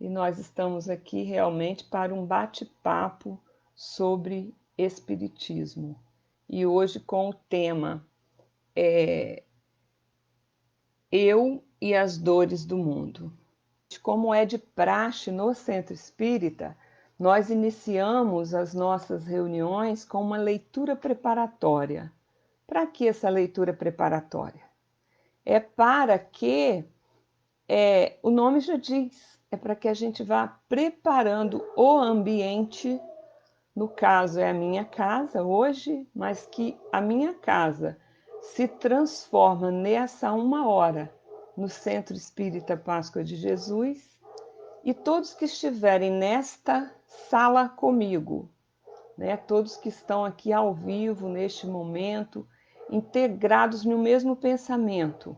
e nós estamos aqui realmente para um bate-papo sobre Espiritismo. E hoje com o tema Eu e as Dores do Mundo. Como é de praxe no Centro Espírita, nós iniciamos as nossas reuniões com uma leitura preparatória. Para que essa leitura preparatória? É para que, o nome já diz, é para que a gente vá preparando o ambiente, no caso é a minha casa hoje, mas que a minha casa se transforma nessa 1 hora no Centro Espírita Páscoa de Jesus, e todos que estiverem nesta sala comigo, né, todos que estão aqui ao vivo neste momento, integrados no mesmo pensamento,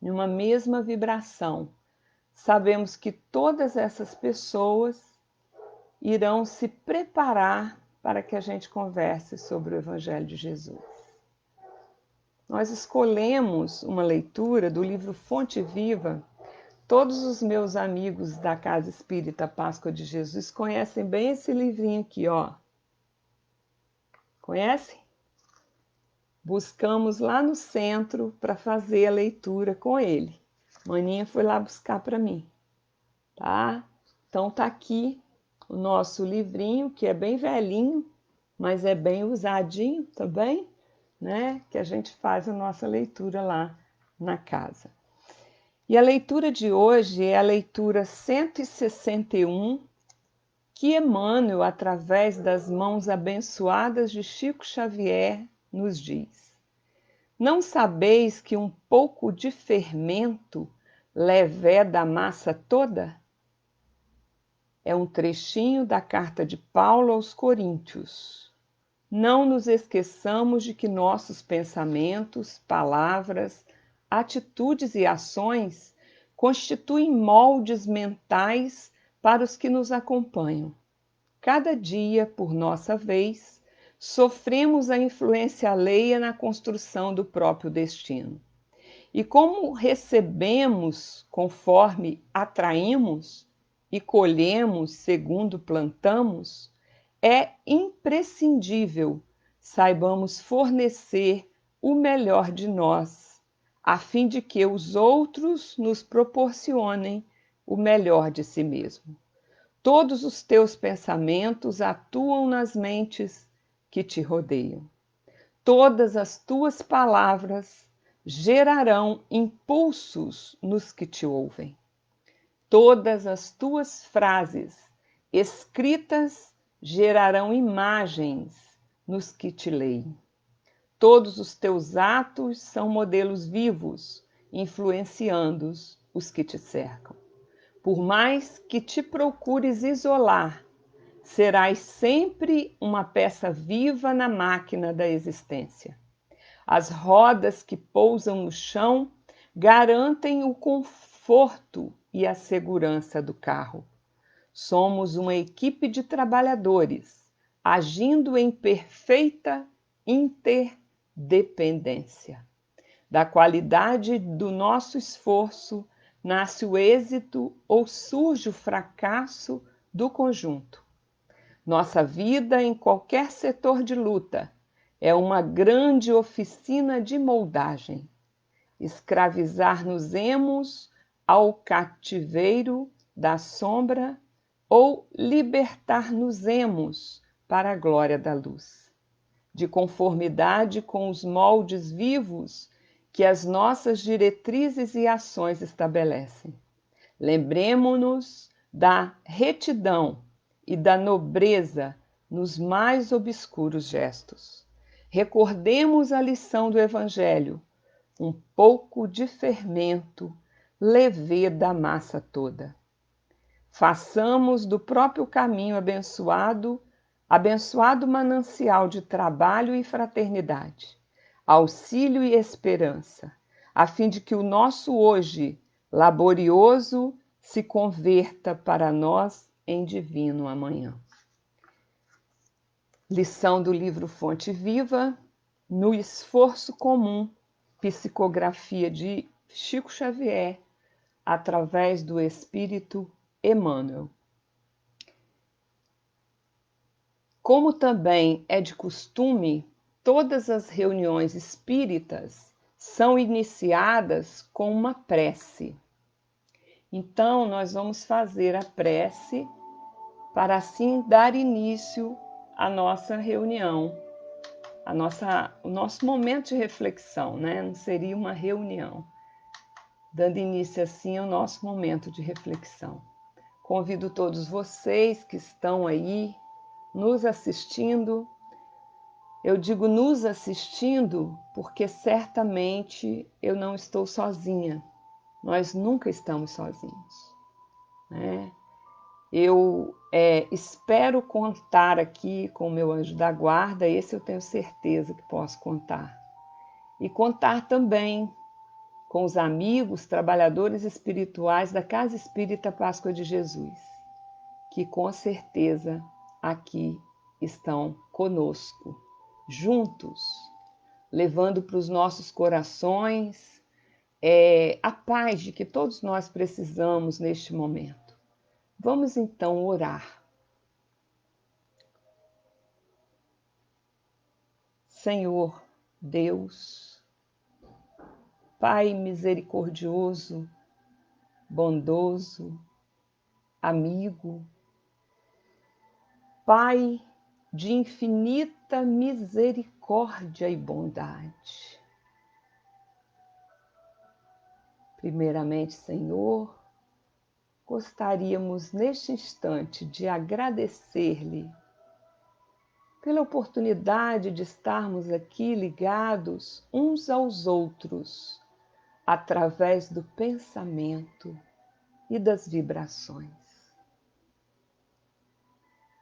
numa mesma vibração, sabemos que todas essas pessoas irão se preparar para que a gente converse sobre o Evangelho de Jesus. Nós escolhemos uma leitura do livro Fonte Viva. Todos os meus amigos da Casa Espírita Páscoa de Jesus conhecem bem esse livrinho aqui, ó. Conhecem? Buscamos lá no centro para fazer a leitura com ele. Maninha foi lá buscar para mim, tá? Então tá aqui o nosso livrinho, que é bem velhinho, mas é bem usadinho também, né? Que a gente faz a nossa leitura lá na casa. E a leitura de hoje é a leitura 161, que Emmanuel, através das mãos abençoadas de Chico Xavier, nos diz: Não sabeis que um pouco de fermento leveda a massa toda? É um trechinho da carta de Paulo aos Coríntios. Não nos esqueçamos de que nossos pensamentos, palavras, atitudes e ações constituem moldes mentais para os que nos acompanham. Cada dia, por nossa vez, sofremos a influência alheia na construção do próprio destino. E como recebemos conforme atraímos e colhemos segundo plantamos, é imprescindível saibamos fornecer o melhor de nós, a fim de que os outros nos proporcionem o melhor de si mesmo. Todos os teus pensamentos atuam nas mentes que te rodeiam. Todas as tuas palavras gerarão impulsos nos que te ouvem. Todas as tuas frases escritas gerarão imagens nos que te leem. Todos os teus atos são modelos vivos, influenciando os que te cercam. Por mais que te procures isolar, serás sempre uma peça viva na máquina da existência. As rodas que pousam no chão garantem o conforto e a segurança do carro. Somos uma equipe de trabalhadores, agindo em perfeita interdependência. Da qualidade do nosso esforço nasce o êxito ou surge o fracasso do conjunto. Nossa vida em qualquer setor de luta é uma grande oficina de moldagem. Escravizar-nos-emos ao cativeiro da sombra ou libertar-nos-emos para a glória da luz. De conformidade com os moldes vivos que as nossas diretrizes e ações estabelecem. Lembremo-nos da retidão e da nobreza nos mais obscuros gestos. Recordemos a lição do Evangelho: um pouco de fermento leveda a massa toda. Façamos do próprio caminho abençoado manancial de trabalho e fraternidade, auxílio e esperança, a fim de que o nosso hoje laborioso se converta para nós em divino amanhã. Lição do livro Fonte Viva, no esforço comum, psicografia de Chico Xavier, através do espírito Emmanuel. Como também é de costume, todas as reuniões espíritas são iniciadas com uma prece. Então, nós vamos fazer a prece para assim dar início à nossa reunião, o nosso momento de reflexão, né? Não seria uma reunião. Dando início assim ao nosso momento de reflexão. Convido todos vocês que estão aí nos assistindo. Eu digo nos assistindo porque certamente eu não estou sozinha. Nós nunca estamos sozinhos, né? Eu espero contar aqui com o meu anjo da guarda, esse eu tenho certeza que posso contar. E contar também com os amigos, trabalhadores espirituais da Casa Espírita Páscoa de Jesus, que com certeza aqui estão conosco, juntos, levando para os nossos corações a paz de que todos nós precisamos neste momento. Vamos então orar. Senhor Deus, Pai misericordioso, bondoso, amigo, Pai de infinita misericórdia e bondade. Primeiramente, Senhor, gostaríamos neste instante de agradecer-lhe pela oportunidade de estarmos aqui ligados uns aos outros através do pensamento e das vibrações.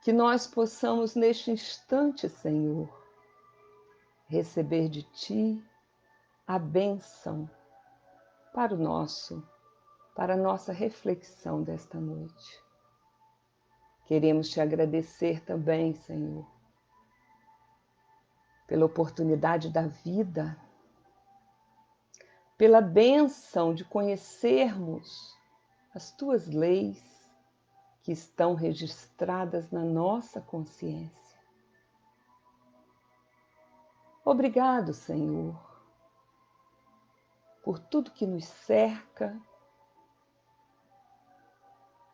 Que nós possamos neste instante, Senhor, receber de Ti a bênção para a nossa reflexão desta noite. Queremos Te agradecer também, Senhor, pela oportunidade da vida, pela bênção de conhecermos as Tuas leis que estão registradas na nossa consciência. Obrigado, Senhor, por tudo que nos cerca,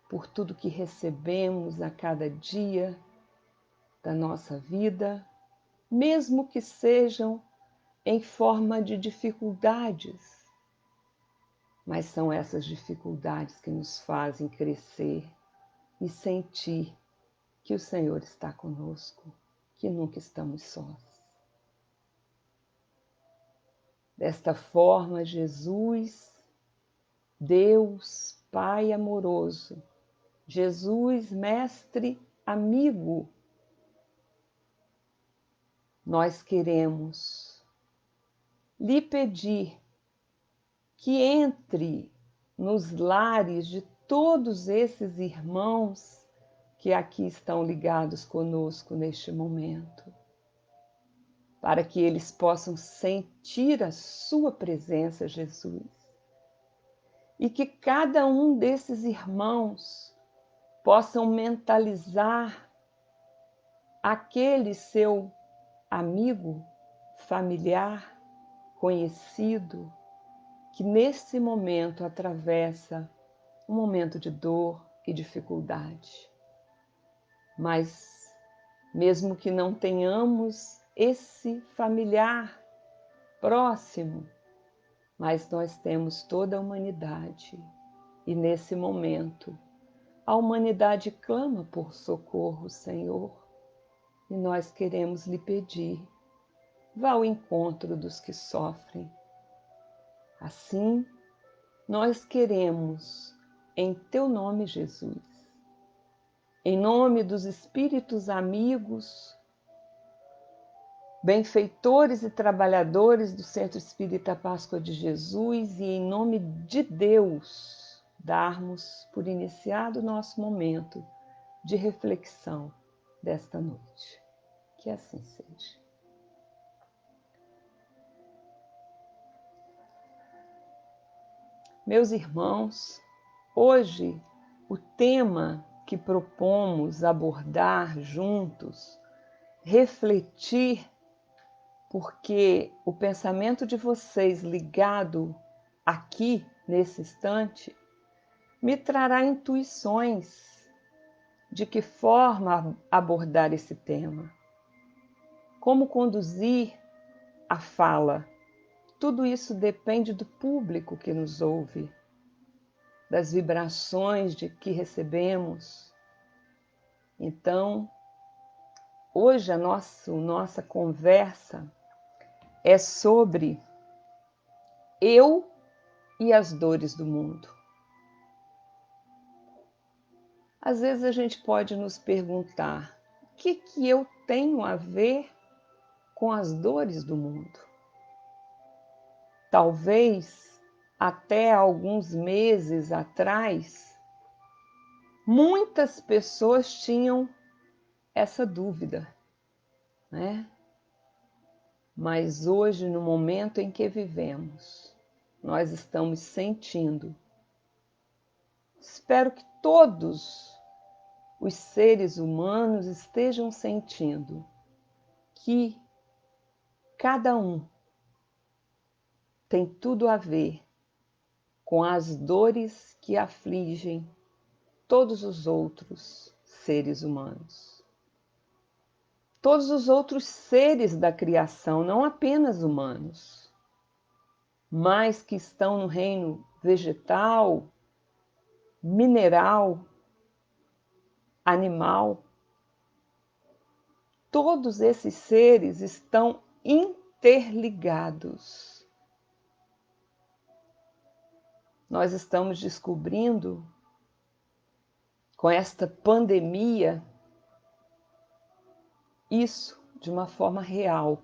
por tudo que recebemos a cada dia da nossa vida, mesmo que sejam em forma de dificuldades. Mas são essas dificuldades que nos fazem crescer e sentir que o Senhor está conosco, que nunca estamos sós. Desta forma, Jesus, Deus, Pai amoroso, Jesus, Mestre amigo, nós queremos lhe pedir que entre nos lares de todos esses irmãos que aqui estão ligados conosco neste momento, para que eles possam sentir a sua presença, Jesus, e que cada um desses irmãos possam mentalizar aquele seu amigo, familiar, conhecido, que nesse momento atravessa um momento de dor e dificuldade. Mas, mesmo que não tenhamos esse familiar próximo, mas nós temos toda a humanidade. E nesse momento, a humanidade clama por socorro, Senhor, e nós queremos lhe pedir, vá ao encontro dos que sofrem. Assim, nós queremos, em teu nome, Jesus, em nome dos espíritos amigos, benfeitores e trabalhadores do Centro Espírita Páscoa de Jesus, e em nome de Deus, darmos por iniciado o nosso momento de reflexão desta noite. Que assim seja. Meus irmãos, hoje o tema que propomos abordar juntos, refletir, porque o pensamento de vocês ligado aqui, nesse instante, me trará intuições de que forma abordar esse tema, como conduzir a fala. Tudo isso depende do público que nos ouve, das vibrações de que recebemos. Então, hoje a nossa conversa é sobre eu e as dores do mundo. Às vezes a gente pode nos perguntar: o que eu tenho a ver com as dores do mundo? Talvez até alguns meses atrás, muitas pessoas tinham essa dúvida, né? Mas hoje, no momento em que vivemos, nós estamos sentindo. Espero que todos os seres humanos estejam sentindo que cada um tem tudo a ver com as dores que afligem todos os outros seres humanos. Todos os outros seres da criação, não apenas humanos, mas que estão no reino vegetal, mineral, animal. Todos esses seres estão interligados. Nós estamos descobrindo, com esta pandemia, isso de uma forma real.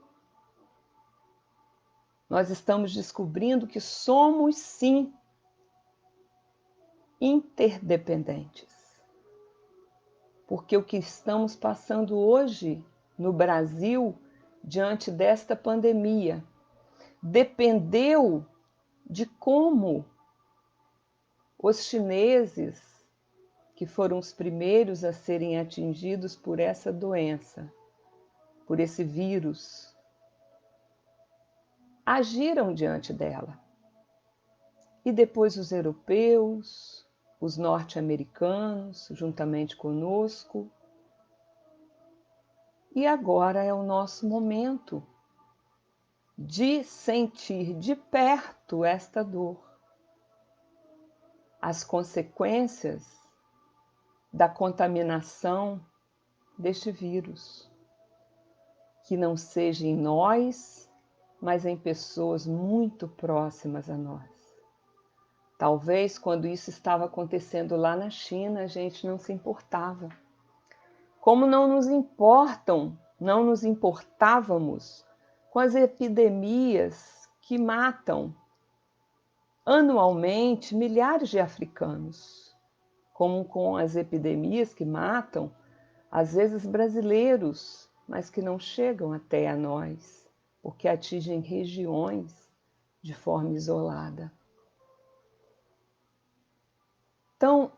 Nós estamos descobrindo que somos, sim, interdependentes. Porque o que estamos passando hoje no Brasil, diante desta pandemia, dependeu de como os chineses, que foram os primeiros a serem atingidos por essa doença, por esse vírus, agiram diante dela. E depois os europeus, os norte-americanos, juntamente conosco. E agora é o nosso momento de sentir de perto esta dor, as consequências da contaminação deste vírus, que não seja em nós, mas em pessoas muito próximas a nós. Talvez quando isso estava acontecendo lá na China, a gente não se importava. Como não nos importávamos com as epidemias que matam anualmente milhares de africanos, como com as epidemias que matam, às vezes, brasileiros, mas que não chegam até a nós, porque atingem regiões de forma isolada. Então,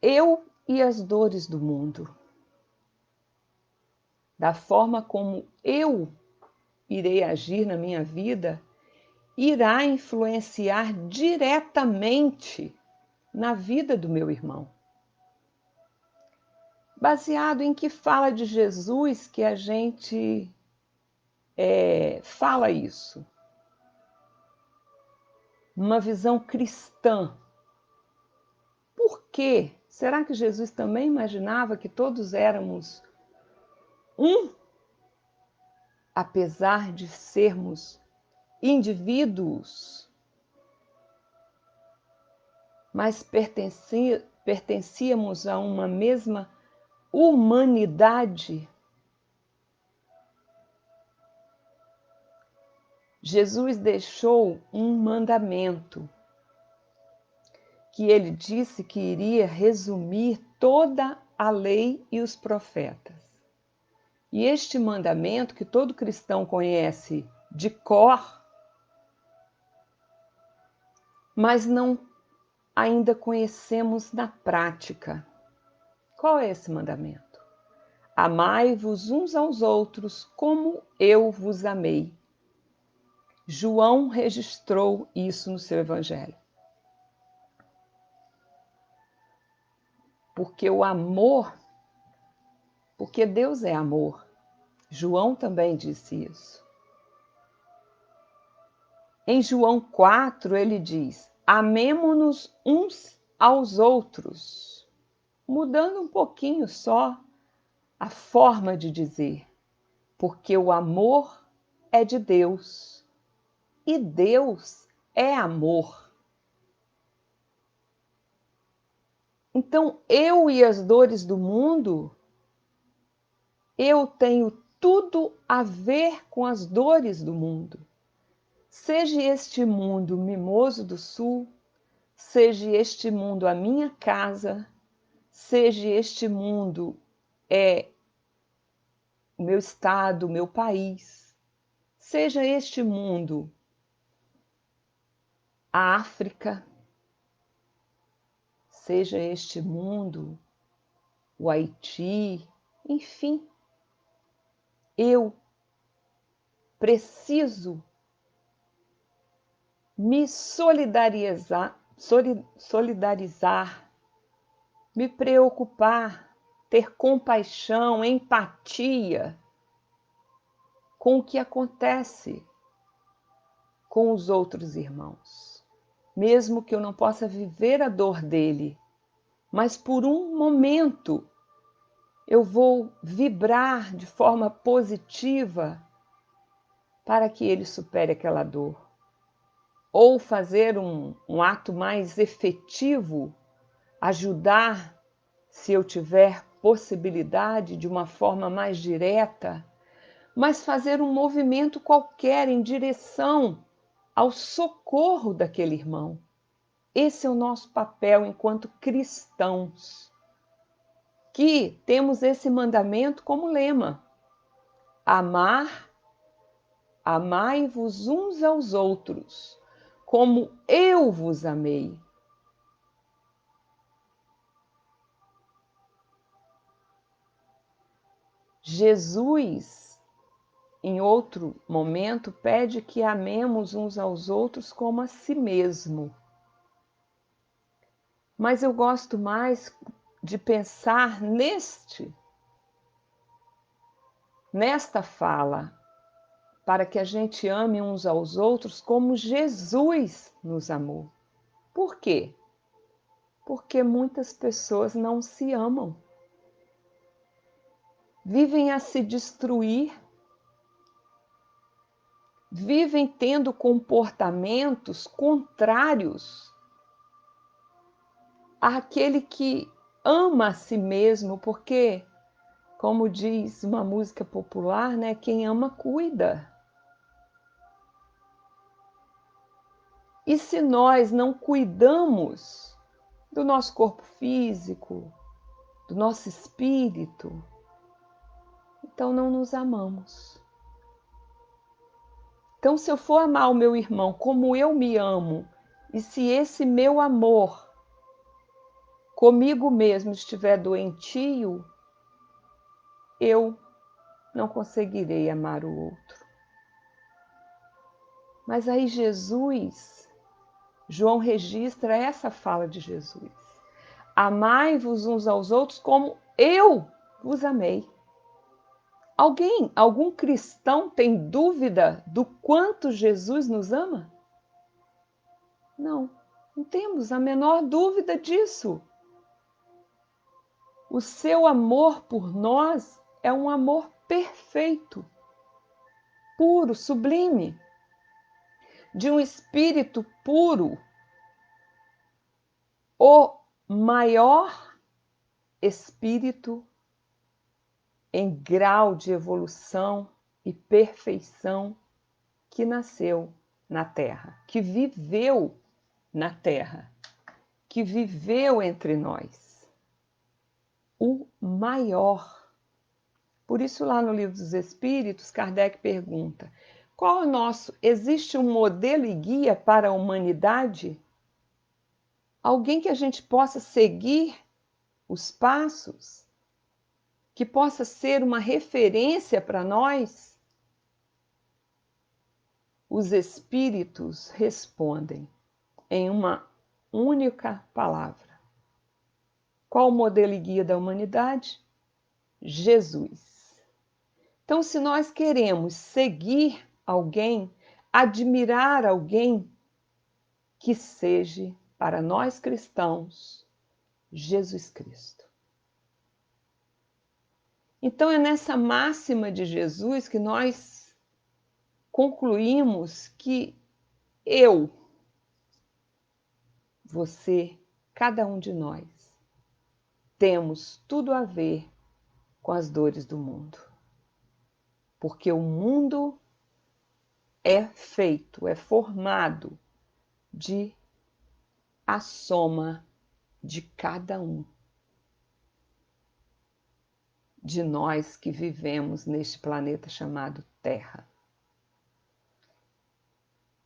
eu e as dores do mundo, da forma como eu irei agir na minha vida, irá influenciar diretamente na vida do meu irmão. Baseado em que fala de Jesus que a gente fala isso? Uma visão cristã. Por quê? Será que Jesus também imaginava que todos éramos um? Apesar de sermos indivíduos, mas pertencíamos a uma mesma humanidade. Jesus deixou um mandamento que ele disse que iria resumir toda a lei e os profetas. E este mandamento, que todo cristão conhece de cor, mas não ainda conhecemos na prática. Qual é esse mandamento? Amai-vos uns aos outros como eu vos amei. João registrou isso no seu evangelho. Porque o amor, porque Deus é amor. João também disse isso. Em João 4, ele diz: amemo-nos uns aos outros, mudando um pouquinho só a forma de dizer, porque o amor é de Deus e Deus é amor. Então, eu e as dores do mundo, eu tenho tudo a ver com as dores do mundo. Seja este mundo Mimoso do Sul, seja este mundo a minha casa, seja este mundo o meu estado, o meu país, seja este mundo a África, seja este mundo o Haiti, enfim, eu preciso me solidarizar, me preocupar, ter compaixão, empatia com o que acontece com os outros irmãos. Mesmo que eu não possa viver a dor dele, mas por um momento eu vou vibrar de forma positiva para que ele supere aquela dor. Ou fazer um ato mais efetivo, ajudar, se eu tiver possibilidade, de uma forma mais direta, mas fazer um movimento qualquer em direção ao socorro daquele irmão. Esse é o nosso papel enquanto cristãos, que temos esse mandamento como lema: amai-vos uns aos outros, como eu vos amei. Jesus, em outro momento, pede que amemos uns aos outros como a si mesmo. Mas eu gosto mais de pensar nesta fala, para que a gente ame uns aos outros como Jesus nos amou. Por quê? Porque muitas pessoas não se amam. Vivem a se destruir, vivem tendo comportamentos contrários àquele que ama a si mesmo, porque, como diz uma música popular, né, quem ama cuida. E se nós não cuidamos do nosso corpo físico, do nosso espírito, então não nos amamos. Então, se eu for amar o meu irmão como eu me amo, e se esse meu amor comigo mesmo estiver doentio, eu não conseguirei amar o outro. Mas aí João registra essa fala de Jesus: amai-vos uns aos outros como eu vos amei. Algum cristão tem dúvida do quanto Jesus nos ama? Não temos a menor dúvida disso. O seu amor por nós é um amor perfeito, puro, sublime, de um espírito puro, o maior espírito em grau de evolução e perfeição que nasceu na Terra, que viveu na Terra, que viveu entre nós. O maior. Por isso, lá no Livro dos Espíritos, Kardec pergunta: qual é o nosso? Existe um modelo e guia para a humanidade? alguém que a gente possa seguir os passos, que possa ser uma referência para nós? Os espíritos respondem em uma única palavra. Qual o modelo e guia da humanidade? Jesus. Então, se nós queremos seguir alguém, admirar alguém, que seja, para nós cristãos, Jesus Cristo. Então, é nessa máxima de Jesus que nós concluímos que eu, você, cada um de nós, temos tudo a ver com as dores do mundo. Porque o mundo é feito, é formado de a soma de cada um de nós que vivemos neste planeta chamado Terra.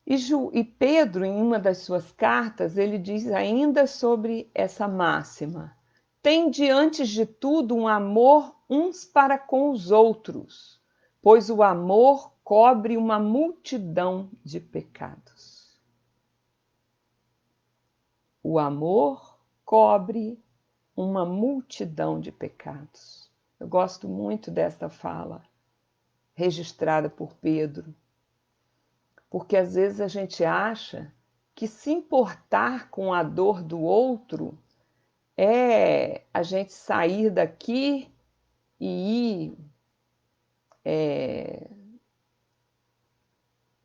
E Pedro, em uma das suas cartas, ele diz ainda sobre essa máxima: tende antes de tudo um amor uns para com os outros, pois o amor cobre uma multidão de pecados. O amor cobre uma multidão de pecados. Eu gosto muito desta fala, registrada por Pedro, porque às vezes a gente acha que se importar com a dor do outro é a gente sair daqui e ir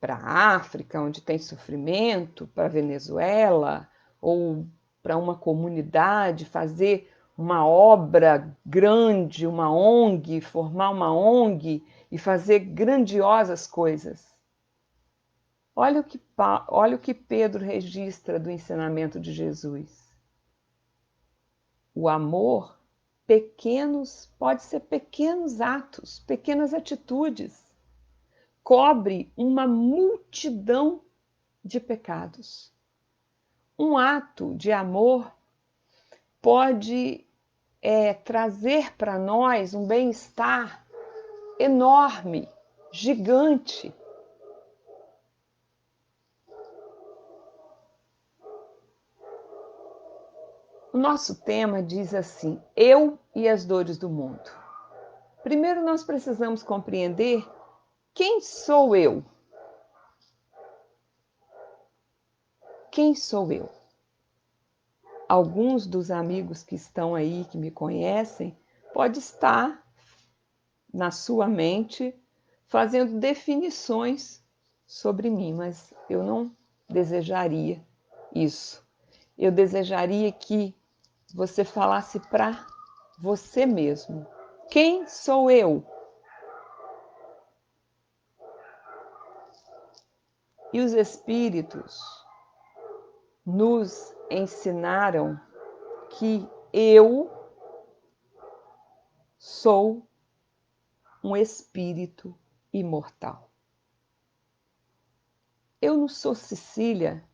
para a África, onde tem sofrimento, para a Venezuela, ou para uma comunidade, fazer uma obra grande, uma ONG, formar uma ONG e fazer grandiosas coisas. Olha o que Pedro registra do ensinamento de Jesus. O amor, pode ser pequenos atos, pequenas atitudes, cobre uma multidão de pecados. Um ato de amor pode trazer para nós um bem-estar enorme, gigante. O nosso tema diz assim: eu e as dores do mundo. Primeiro nós precisamos compreender quem sou eu. Quem sou eu? Alguns dos amigos que estão aí, que me conhecem, pode estar na sua mente fazendo definições sobre mim, mas eu não desejaria isso. Eu desejaria que você falasse para você mesmo. Quem sou eu? E os espíritos nos ensinaram que eu sou um espírito imortal. Eu não sou Cecília,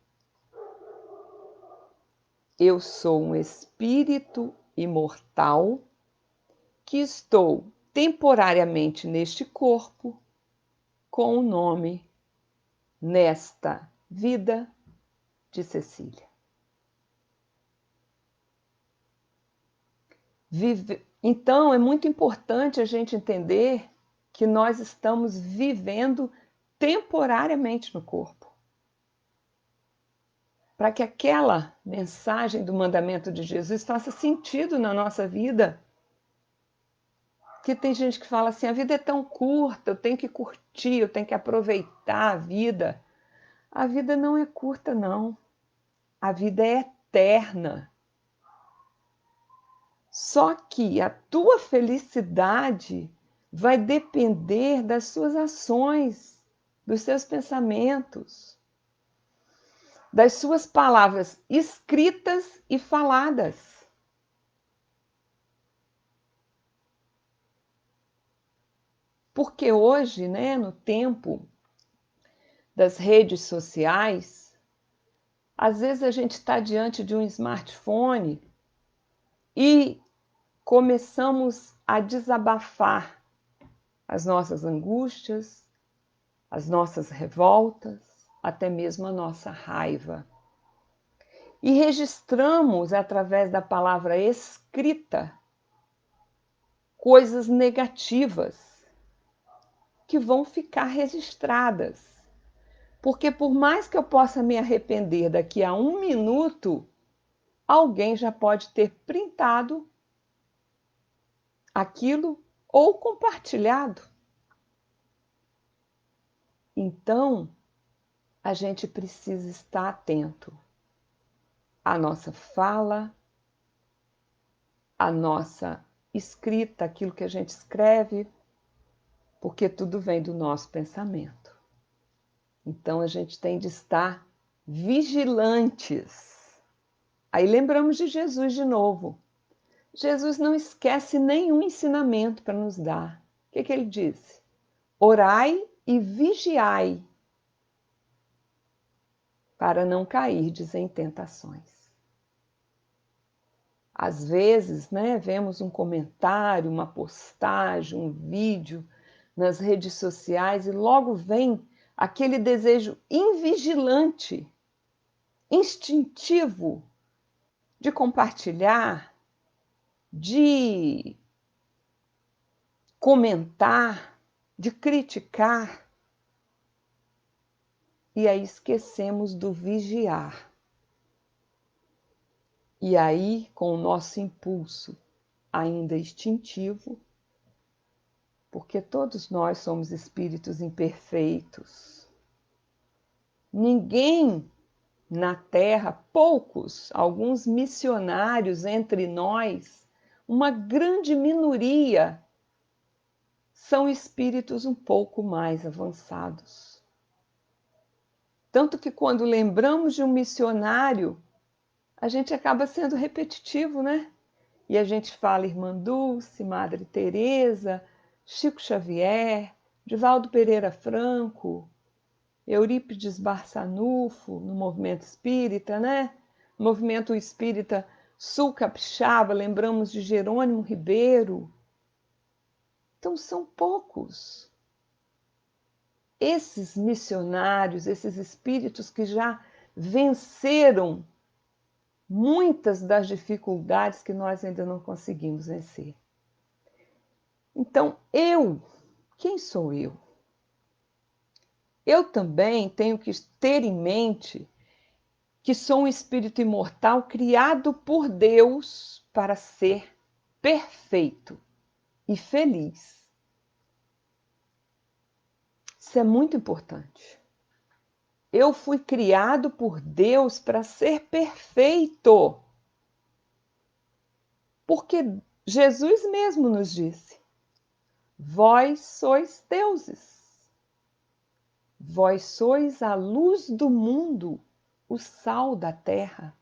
eu sou um espírito imortal que estou temporariamente neste corpo com o nome nesta vida de Cecília. Então, é muito importante a gente entender que nós estamos vivendo temporariamente no corpo. Para que aquela mensagem do mandamento de Jesus faça sentido na nossa vida. Que tem gente que fala assim, a vida é tão curta, eu tenho que curtir, eu tenho que aproveitar a vida. A vida não é curta, não. A vida é eterna. Só que a tua felicidade vai depender das suas ações, dos seus pensamentos, das suas palavras escritas e faladas. Porque hoje, né, no tempo das redes sociais, Às vezes a gente está diante de um smartphone e começamos a desabafar as nossas angústias, as nossas revoltas, até mesmo a nossa raiva. E registramos, através da palavra escrita, coisas negativas que vão ficar registradas. Porque por mais que eu possa me arrepender daqui a 1 minuto, alguém já pode ter printado aquilo ou compartilhado. Então, a gente precisa estar atento à nossa fala, à nossa escrita, aquilo que a gente escreve, porque tudo vem do nosso pensamento. Então, a gente tem de estar vigilantes. Aí lembramos de Jesus de novo. Jesus não esquece nenhum ensinamento para nos dar. O que ele disse? Orai e vigiai, para não cairdes em tentações. Às vezes, vemos um comentário, uma postagem, um vídeo nas redes sociais e logo vem aquele desejo invigilante, instintivo, de compartilhar, de comentar, de criticar. E aí esquecemos do vigiar. E aí, com o nosso impulso ainda instintivo, porque todos nós somos espíritos imperfeitos. Ninguém na Terra, poucos, alguns missionários entre nós, uma grande minoria, são espíritos um pouco mais avançados. Tanto que quando lembramos de um missionário, a gente acaba sendo repetitivo, né? E a gente fala Irmã Dulce, Madre Teresa, Chico Xavier, Divaldo Pereira Franco, Eurípides Barçanufo, no movimento espírita, né? No movimento espírita sul capixaba, lembramos de Jerônimo Ribeiro. Então são poucos esses missionários, esses espíritos que já venceram muitas das dificuldades que nós ainda não conseguimos vencer. Então, quem sou eu? Eu também tenho que ter em mente que sou um espírito imortal criado por Deus para ser perfeito e feliz. Isso é muito importante. Eu fui criado por Deus para ser perfeito. Porque Jesus mesmo nos disse: vós sois deuses. Vós sois a luz do mundo, o sal da terra.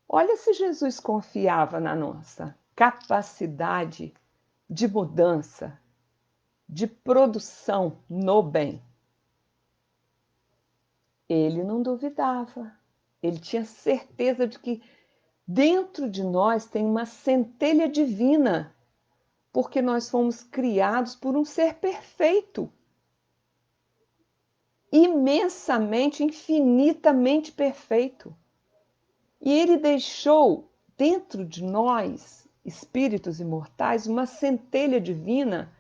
Olha se Jesus confiava na nossa capacidade de mudança, de produção no bem. Ele não duvidava. Ele tinha certeza de que dentro de nós tem uma centelha divina, porque nós fomos criados por um ser perfeito. Imensamente, infinitamente perfeito. E ele deixou dentro de nós, espíritos imortais, uma centelha divina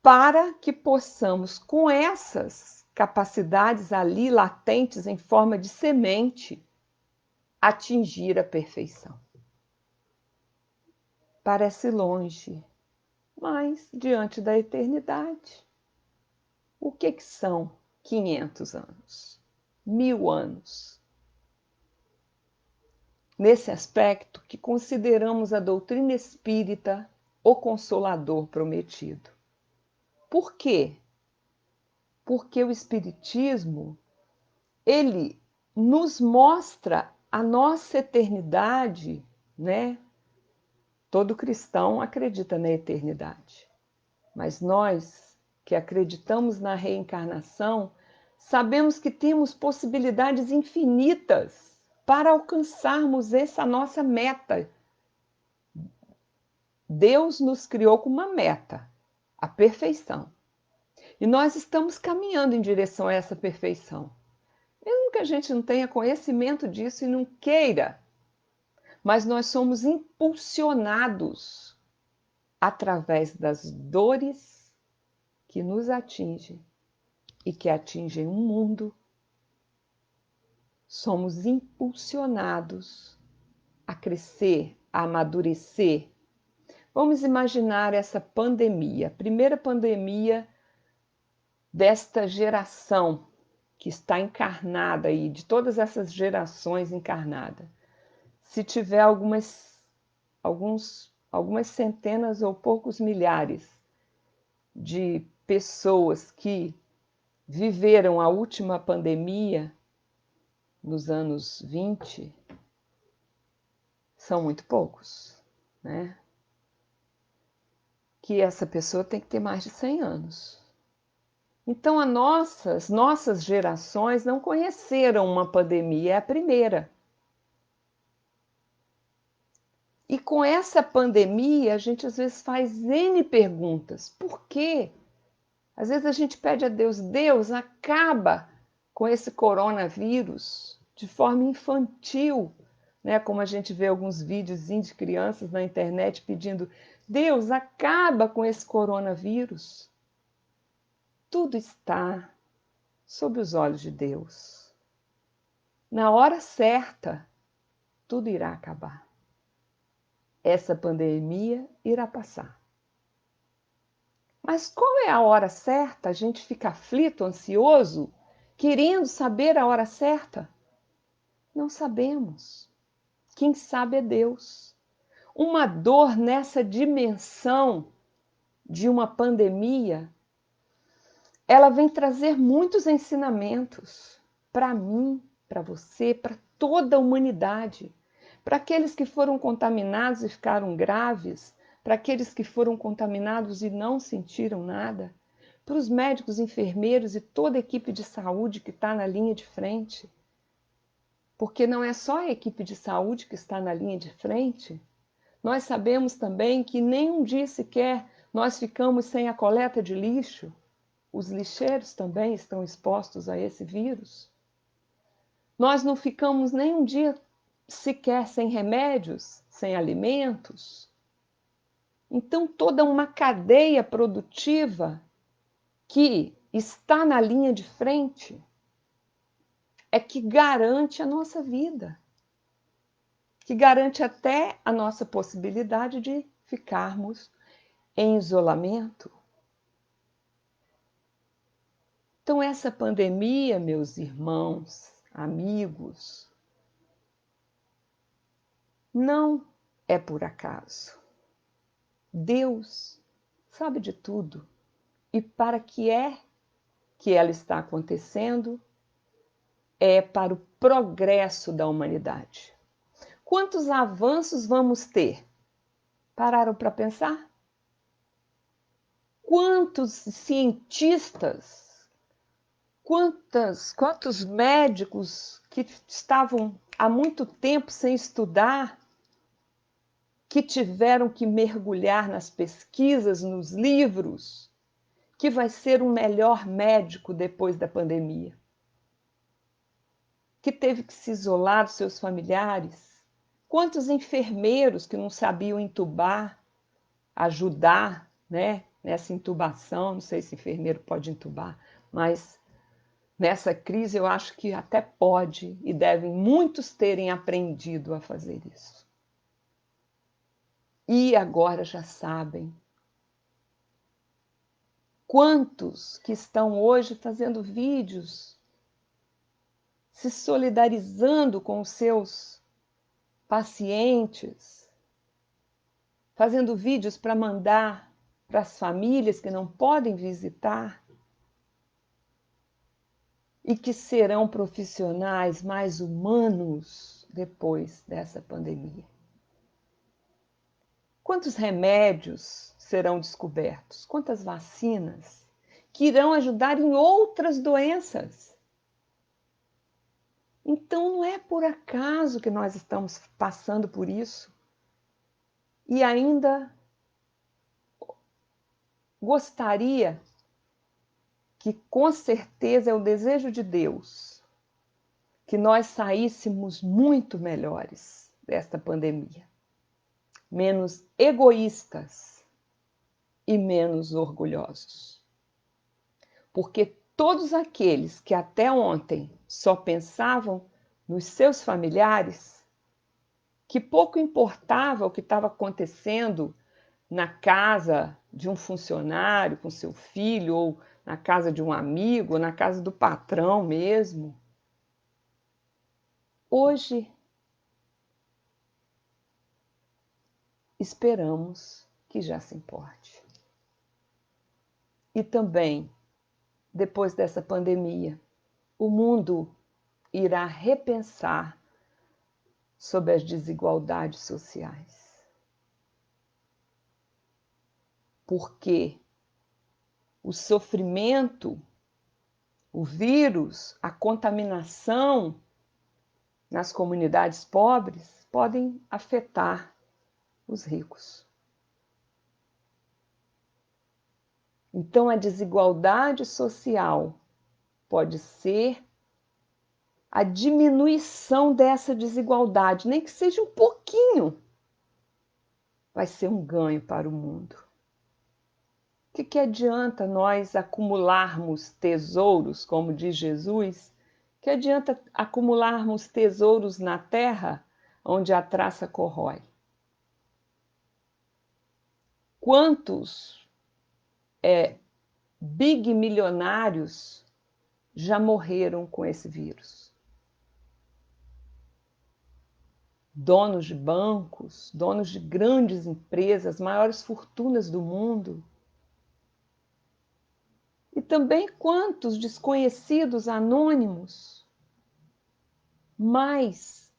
para que possamos, com essas capacidades ali latentes em forma de semente, atingir a perfeição. Parece longe, mas diante da eternidade, o que são 500 anos? 1000 anos? Nesse aspecto que consideramos a doutrina espírita o Consolador prometido. Por quê? Porque o Espiritismo, ele nos mostra a nossa eternidade, né? Todo cristão acredita na eternidade, mas nós que acreditamos na reencarnação, Sabemos que temos possibilidades infinitas para alcançarmos essa nossa meta. Deus nos criou com uma meta, a perfeição. E nós estamos caminhando em direção a essa perfeição. Mesmo que a gente não tenha conhecimento disso e não queira, mas nós somos impulsionados através das dores que nos atingem e que atingem o mundo. Somos impulsionados a crescer, a amadurecer. Vamos imaginar essa pandemia, a primeira pandemia desta geração que está encarnada aí, de todas essas gerações encarnadas. Se tiver algumas centenas ou poucos milhares de pessoas que viveram a última pandemia nos anos 20, são muito poucos, né? Que essa pessoa tem que ter mais de 100 anos. Então, as nossas gerações não conheceram uma pandemia, é a primeira. E com essa pandemia, a gente às vezes faz N perguntas. Por quê? Às vezes a gente pede a Deus, Deus, acaba com esse coronavírus de forma infantil, né? Como a gente vê alguns vídeos de crianças na internet pedindo, Deus, acaba com esse coronavírus. Tudo está sob os olhos de Deus. Na hora certa, tudo irá acabar. Essa pandemia irá passar. Mas qual é a hora certa? A gente fica aflito, ansioso, querendo saber a hora certa? Não sabemos. Quem sabe é Deus. Uma dor nessa dimensão de uma pandemia, ela vem trazer muitos ensinamentos para mim, para você, para toda a humanidade. Para aqueles que foram contaminados e ficaram graves, para aqueles que foram contaminados e não sentiram nada, para os médicos, enfermeiros e toda a equipe de saúde que está na linha de frente. Porque não é só a equipe de saúde que está na linha de frente. Nós sabemos também que nem um dia sequer nós ficamos sem a coleta de lixo. Os lixeiros também estão expostos a esse vírus. Nós não ficamos nem um dia sequer sem remédios, sem alimentos. Então, toda uma cadeia produtiva que está na linha de frente é que garante a nossa vida, que garante até a nossa possibilidade de ficarmos em isolamento. Então, essa pandemia, meus irmãos, amigos, não é por acaso. Deus sabe de tudo. E para que ela está acontecendo, é para o progresso da humanidade. Quantos avanços vamos ter? Pararam para pensar? Quantos cientistas, quantos médicos que estavam há muito tempo sem estudar, que tiveram que mergulhar nas pesquisas, nos livros, que vai ser um melhor médico depois da pandemia, que teve que se isolar dos seus familiares, quantos enfermeiros que não sabiam entubar, ajudar, né, nessa intubação, não sei se enfermeiro pode intubar, mas nessa crise eu acho que até pode e devem muitos terem aprendido a fazer isso. E agora já sabem. Quantos que estão hoje fazendo vídeos, se solidarizando com os seus pacientes, fazendo vídeos para mandar para as famílias que não podem visitar e que serão profissionais mais humanos depois dessa pandemia. Quantos remédios serão descobertos? Quantas vacinas? que irão ajudar em outras doenças. Então, não é por acaso que nós estamos passando por isso. E ainda gostaria que, com certeza, é o desejo de Deus, que nós saíssemos muito melhores desta pandemia, menos egoístas e menos orgulhosos. Porque todos aqueles que até ontem só pensavam nos seus familiares, que pouco importava o que estava acontecendo na casa de um funcionário com seu filho, ou na casa de um amigo, ou na casa do patrão mesmo, hoje esperamos que já se importe. E também, depois dessa pandemia, o mundo irá repensar sobre as desigualdades sociais. Porque o sofrimento, o vírus, a contaminação nas comunidades pobres podem afetar os ricos. Então, a desigualdade social pode ser a diminuição dessa desigualdade, nem que seja um pouquinho, vai ser um ganho para o mundo. O que adianta nós acumularmos tesouros, como diz Jesus? Que adianta acumularmos tesouros na terra, onde a traça corrói? Quantos big milionários já morreram com esse vírus? Donos de bancos, donos de grandes empresas, maiores fortunas do mundo. E também quantos desconhecidos anônimos. Mas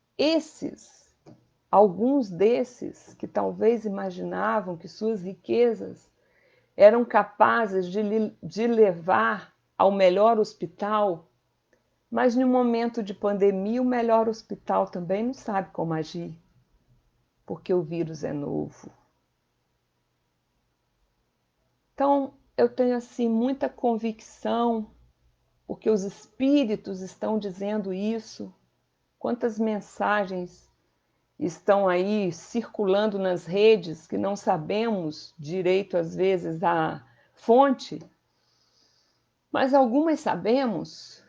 alguns desses que talvez imaginavam que suas riquezas eram capazes de levar ao melhor hospital, mas no momento de pandemia o melhor hospital também não sabe como agir, porque o vírus é novo. Então, eu tenho assim muita convicção, porque os espíritos estão dizendo isso. Quantas mensagens estão aí circulando nas redes que não sabemos direito, às vezes, a fonte, mas algumas sabemos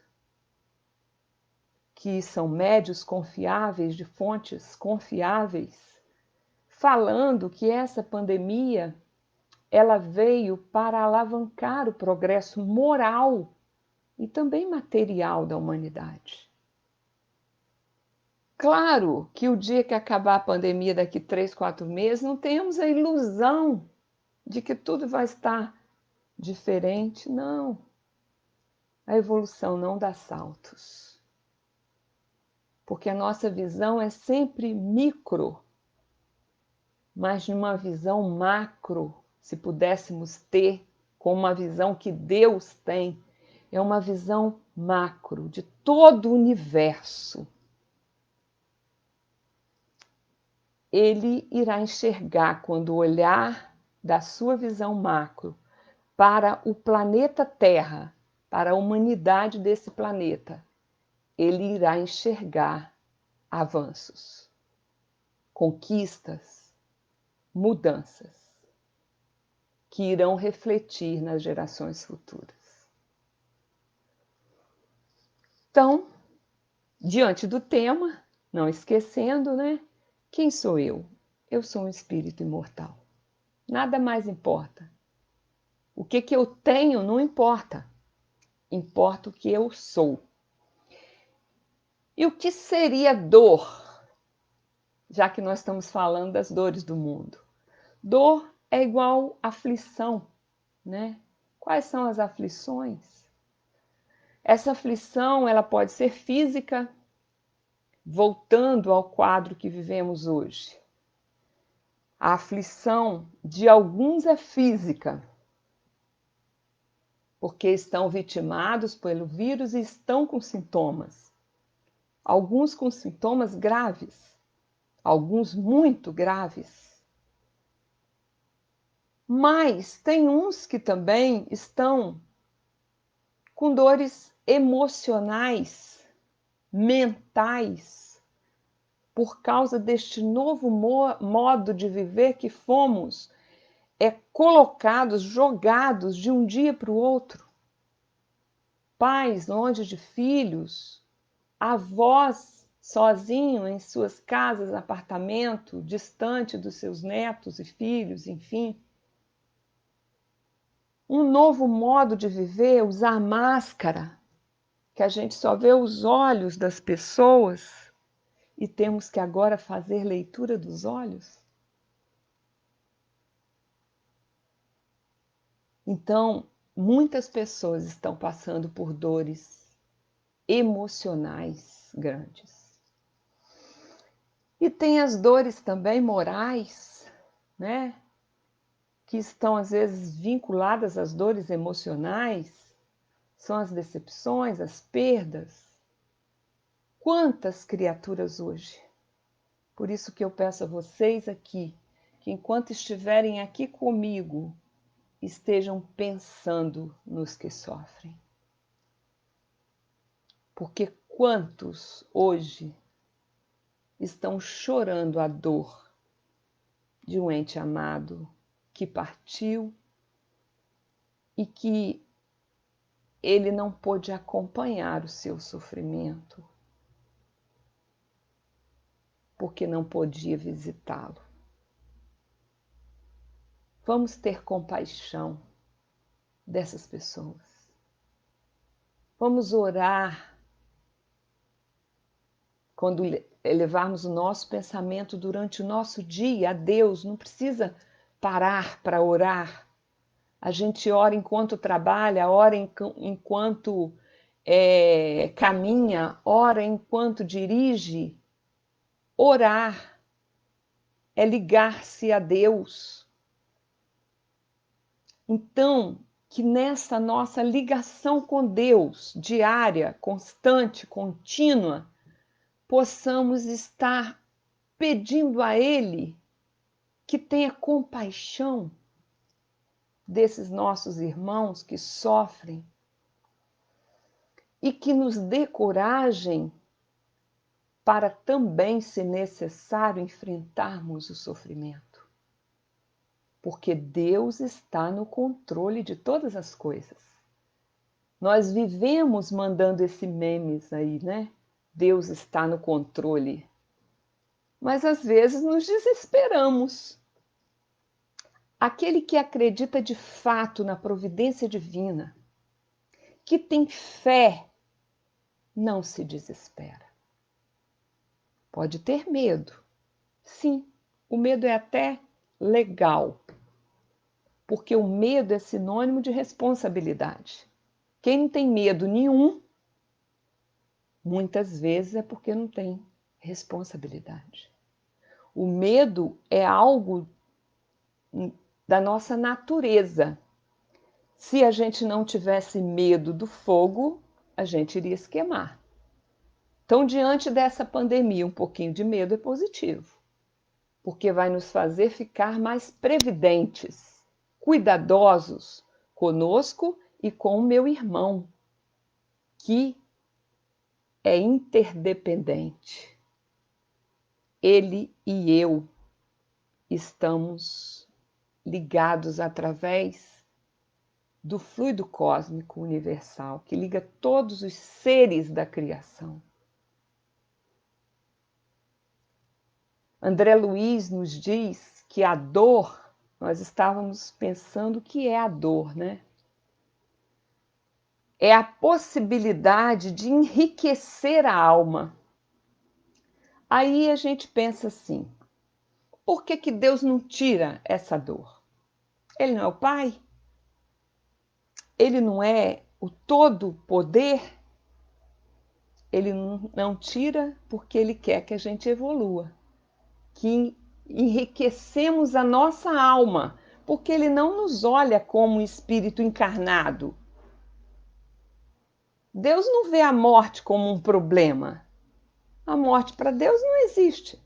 que são médios confiáveis, de fontes confiáveis, falando que essa pandemia ela veio para alavancar o progresso moral e também material da humanidade. Claro que o dia que acabar a pandemia, daqui 3, 4 meses, não tenhamos a ilusão de que tudo vai estar diferente, não. A evolução não dá saltos. Porque a nossa visão é sempre micro, mas numa visão macro, se pudéssemos ter, com uma visão que Deus tem, é uma visão macro de todo o universo. Ele irá enxergar, quando olhar da sua visão macro para o planeta Terra, para a humanidade desse planeta, ele irá enxergar avanços, conquistas, mudanças, que irão refletir nas gerações futuras. Então, diante do tema, não esquecendo, né? Quem sou eu? Eu sou um espírito imortal. Nada mais importa. O que eu tenho não importa. Importa o que eu sou. E o que seria dor? Já que nós estamos falando das dores do mundo. Dor é igual aflição, né? Quais são as aflições? Essa aflição, ela pode ser física, voltando ao quadro que vivemos hoje. A aflição de alguns é física, porque estão vitimados pelo vírus e estão com sintomas. Alguns com sintomas graves, alguns muito graves. Mas tem uns que também estão com dores emocionais, mentais, por causa deste novo modo de viver que fomos colocados, jogados de um dia para o outro. Pais longe de filhos, avós sozinhos em suas casas, apartamento, distante dos seus netos e filhos, enfim. Um novo modo de viver, usar máscara, que a gente só vê os olhos das pessoas e temos que agora fazer leitura dos olhos. Então, muitas pessoas estão passando por dores emocionais grandes. E tem as dores também morais, né? Que estão às vezes vinculadas às dores emocionais, são as decepções, as perdas. Quantas criaturas hoje? Por isso que eu peço a vocês aqui, que enquanto estiverem aqui comigo, estejam pensando nos que sofrem. Porque quantos hoje estão chorando a dor de um ente amado que partiu e que ele não pôde acompanhar o seu sofrimento, porque não podia visitá-lo. Vamos ter compaixão dessas pessoas. Vamos orar quando elevarmos o nosso pensamento durante o nosso dia a Deus. Não precisa parar para orar. A gente ora enquanto trabalha, ora enquanto caminha, ora enquanto dirige. Orar é ligar-se a Deus. Então, que nessa nossa ligação com Deus, diária, constante, contínua, possamos estar pedindo a Ele que tenha compaixão desses nossos irmãos que sofrem e que nos dê coragem para também, se necessário, enfrentarmos o sofrimento. Porque Deus está no controle de todas as coisas. Nós vivemos mandando esse memes aí, né? Deus está no controle. Mas às vezes nos desesperamos. Aquele que acredita de fato na providência divina, que tem fé, não se desespera. Pode ter medo. Sim, o medo é até legal, porque o medo é sinônimo de responsabilidade. Quem não tem medo nenhum, muitas vezes é porque não tem responsabilidade. O medo é algo da nossa natureza. Se a gente não tivesse medo do fogo, a gente iria se queimar. Então, diante dessa pandemia, um pouquinho de medo é positivo, porque vai nos fazer ficar mais previdentes, cuidadosos conosco e com o meu irmão, que é interdependente. Ele e eu estamos ligados através do fluido cósmico universal, que liga todos os seres da criação. André Luiz nos diz que a dor, nós estávamos pensando o que é a dor, né? É a possibilidade de enriquecer a alma. Aí a gente pensa assim, por que que Deus não tira essa dor? Ele não é o Pai? Ele não é o todo-poder? Ele não tira porque Ele quer que a gente evolua, que enriquecemos a nossa alma, porque Ele não nos olha como um espírito encarnado. Deus não vê a morte como um problema. A morte para Deus não existe.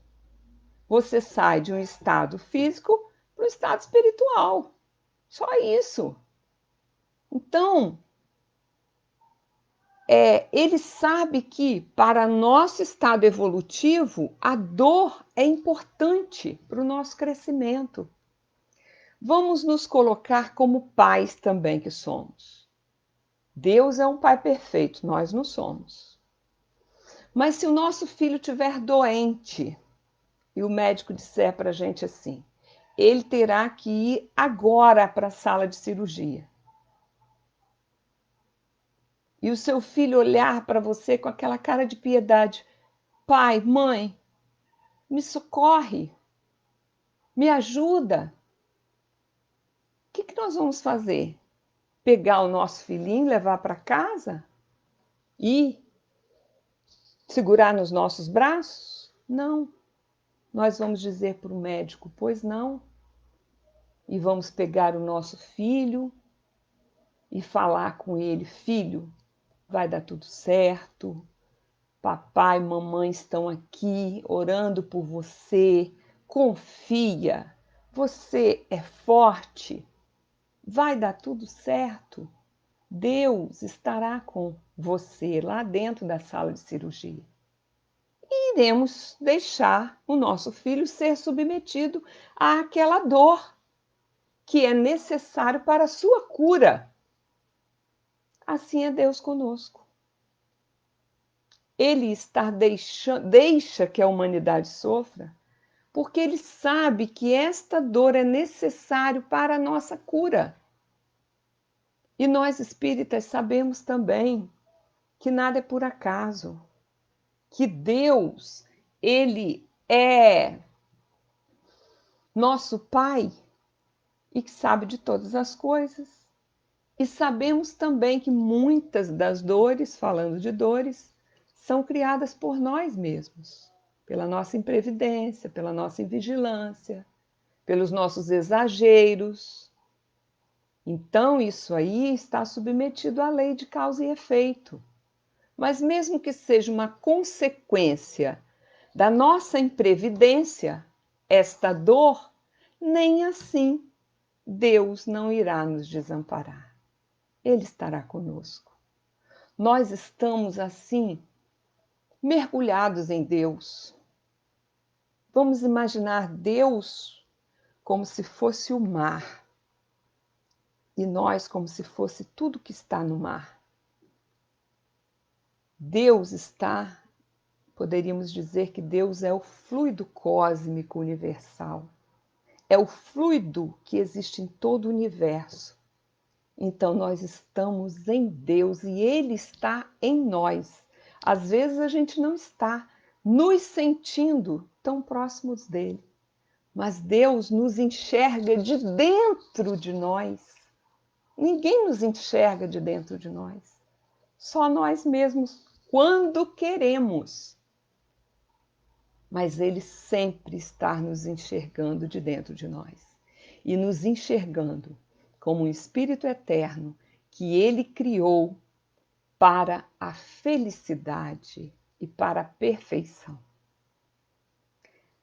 Você sai de um estado físico para um estado espiritual. Só isso. Então, ele sabe que para nosso estado evolutivo, a dor é importante para o nosso crescimento. Vamos nos colocar como pais também que somos. Deus é um pai perfeito, nós não somos. Mas se o nosso filho estiver doente e o médico disser para a gente assim, ele terá que ir agora para a sala de cirurgia. E o seu filho olhar para você com aquela cara de piedade, pai, mãe, me socorre, me ajuda. O que nós vamos fazer? Pegar o nosso filhinho, levar para casa e segurar nos nossos braços? Não. Nós vamos dizer para o médico, pois não. E vamos pegar o nosso filho e falar com ele, filho, vai dar tudo certo. Papai e mamãe estão aqui orando por você. Confia. Você é forte. Vai dar tudo certo. Deus estará com você lá dentro da sala de cirurgia. E iremos deixar o nosso filho ser submetido àquela dor que é necessário para a sua cura. Assim é Deus conosco. Ele deixa que a humanidade sofra, porque ele sabe que esta dor é necessário para a nossa cura. E nós espíritas sabemos também que nada é por acaso, que Deus, ele é nosso Pai e que sabe de todas as coisas. E sabemos também que muitas das dores, falando de dores, são criadas por nós mesmos, pela nossa imprevidência, pela nossa invigilância, pelos nossos exageros. Então, isso aí está submetido à lei de causa e efeito. Mas mesmo que seja uma consequência da nossa imprevidência, esta dor, nem assim Deus não irá nos desamparar. Ele estará conosco. Nós estamos assim, mergulhados em Deus. Vamos imaginar Deus como se fosse o mar e nós como se fosse tudo que está no mar. Deus está, poderíamos dizer que Deus é o fluido cósmico universal. É o fluido que existe em todo o universo. Então nós estamos em Deus e Ele está em nós. Às vezes a gente não está nos sentindo tão próximos dele, mas Deus nos enxerga de dentro de nós. Ninguém nos enxerga de dentro de nós, só nós mesmos, quando queremos. Mas Ele sempre está nos enxergando de dentro de nós e nos enxergando como um Espírito eterno que Ele criou para a felicidade e para a perfeição.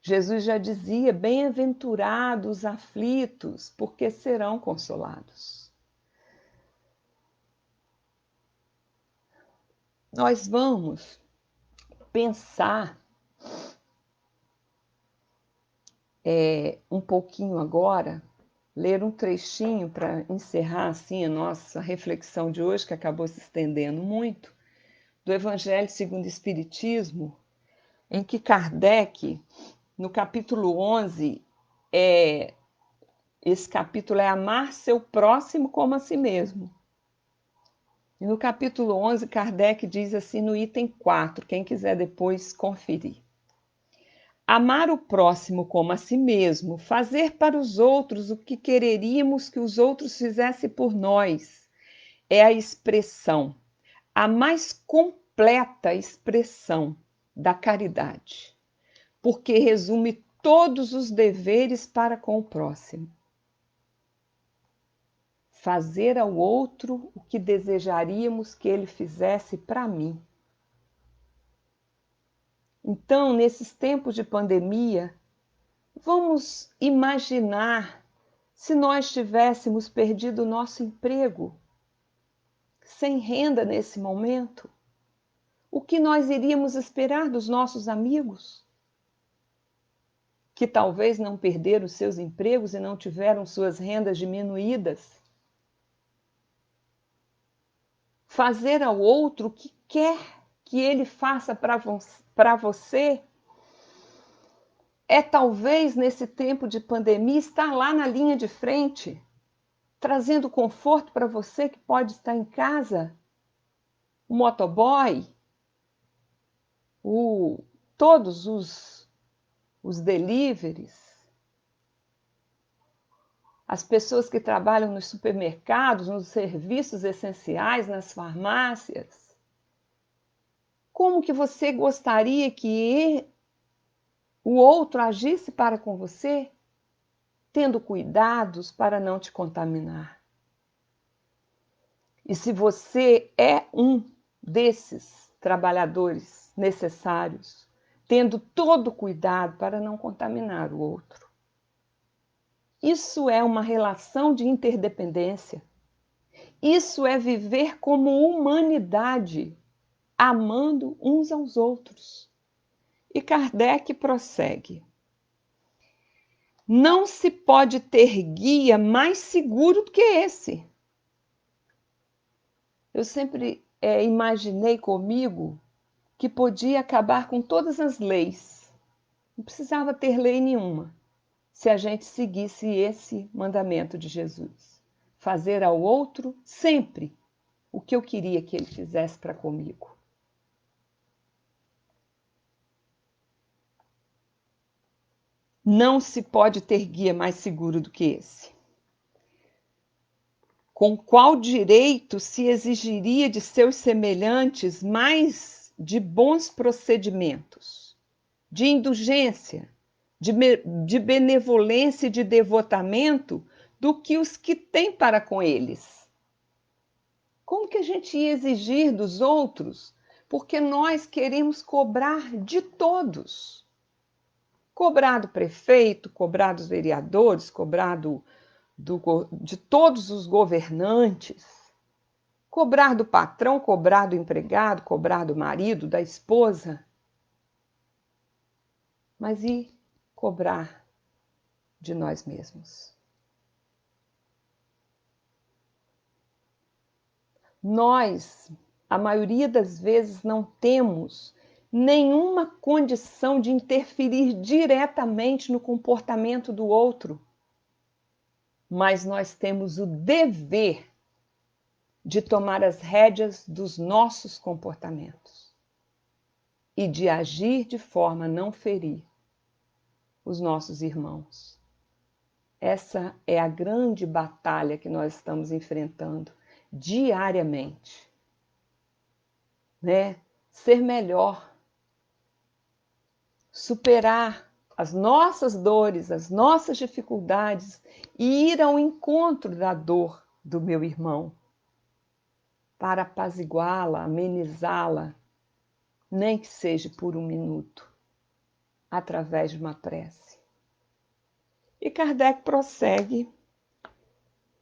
Jesus já dizia, bem-aventurados os aflitos, porque serão consolados. Nós vamos pensar um pouquinho agora, ler um trechinho para encerrar assim a nossa reflexão de hoje, que acabou se estendendo muito, do Evangelho segundo o Espiritismo, em que Kardec, no capítulo 11, esse capítulo é Amar seu próximo como a si mesmo. E no capítulo 11, Kardec diz assim no item 4, quem quiser depois conferir. Amar o próximo como a si mesmo, fazer para os outros o que quereríamos que os outros fizessem por nós, é a expressão, a mais completa expressão da caridade, porque resume todos os deveres para com o próximo. fazer ao outro o que desejaríamos que ele fizesse para mim. Então, nesses tempos de pandemia, vamos imaginar se nós tivéssemos perdido o nosso emprego, sem renda nesse momento, o que nós iríamos esperar dos nossos amigos? Que talvez não perderam os seus empregos e não tiveram suas rendas diminuídas. Fazer ao outro o que quer que ele faça para você é talvez nesse tempo de pandemia estar lá na linha de frente, trazendo conforto para você que pode estar em casa, o motoboy, todos os deliveries, as pessoas que trabalham nos supermercados, nos serviços essenciais, nas farmácias. Como que você gostaria que o outro agisse para com você, tendo cuidados para não te contaminar? E se você é um desses trabalhadores necessários, tendo todo o cuidado para não contaminar o outro. Isso é uma relação de interdependência. Isso é viver como humanidade, amando uns aos outros. E Kardec prossegue. Não se pode ter guia mais seguro do que esse. Eu sempre imaginei comigo que podia acabar com todas as leis. Não precisava ter lei nenhuma se a gente seguisse esse mandamento de Jesus. Fazer ao outro sempre o que eu queria que ele fizesse para comigo. Não se pode ter guia mais seguro do que esse. Com qual direito se exigiria de seus semelhantes mais de bons procedimentos, de indulgência, de benevolência e de devotamento do que os que têm para com eles? Como que a gente ia exigir dos outros? Porque nós queremos cobrar de todos. Cobrar do prefeito, cobrar dos vereadores, cobrar de todos os governantes, cobrar do patrão, cobrar do empregado, cobrar do marido, da esposa. Mas e cobrar de nós mesmos? Nós, a maioria das vezes, não temos nenhuma condição de interferir diretamente no comportamento do outro, mas nós temos o dever de tomar as rédeas dos nossos comportamentos e de agir de forma a não ferir os nossos irmãos. Essa é a grande batalha que nós estamos enfrentando diariamente, né? Ser melhor, superar as nossas dores, as nossas dificuldades e ir ao encontro da dor do meu irmão para apaziguá-la, amenizá-la, nem que seja por um minuto, através de uma prece. E Kardec prossegue,